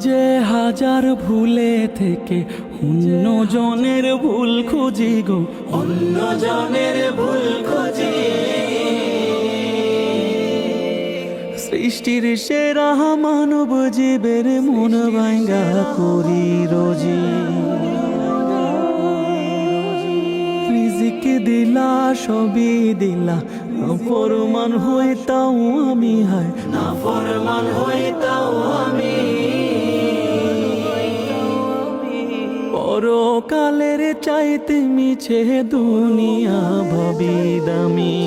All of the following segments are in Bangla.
যে হাজার ভুলে থেকে অন্য জনের ভুল খুঁজি গো, অন্য জনের ভুল খুঁজি। সৃষ্টির সেরা মানব জীবের মন ভাঙ্গা করি রোজি। রিজিক দিলা সবই দিলা, নাফরমান হইতাও আমি, হায় নাফরমান হইতাও আমি। পরকালের চাইতে মিছে দুনিয়া ভাবি দামি।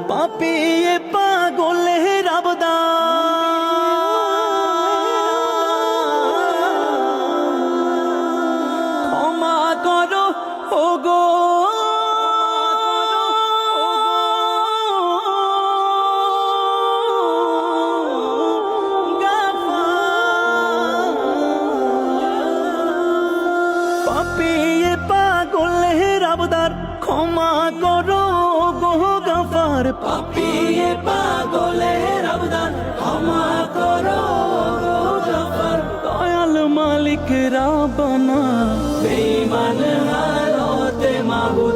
পাপিয়ে পাগলের আবদার, ক্ষমা করো ওগো পাপিয়ে পাগলের আবদার, ক্ষমা করো গো গাফার। পাপিয়ে পাগলের আবদার, ক্ষমা করো গো গাফার। দয়াল মালিক রাব্বানা, বেঈমান হালতে মাবুদ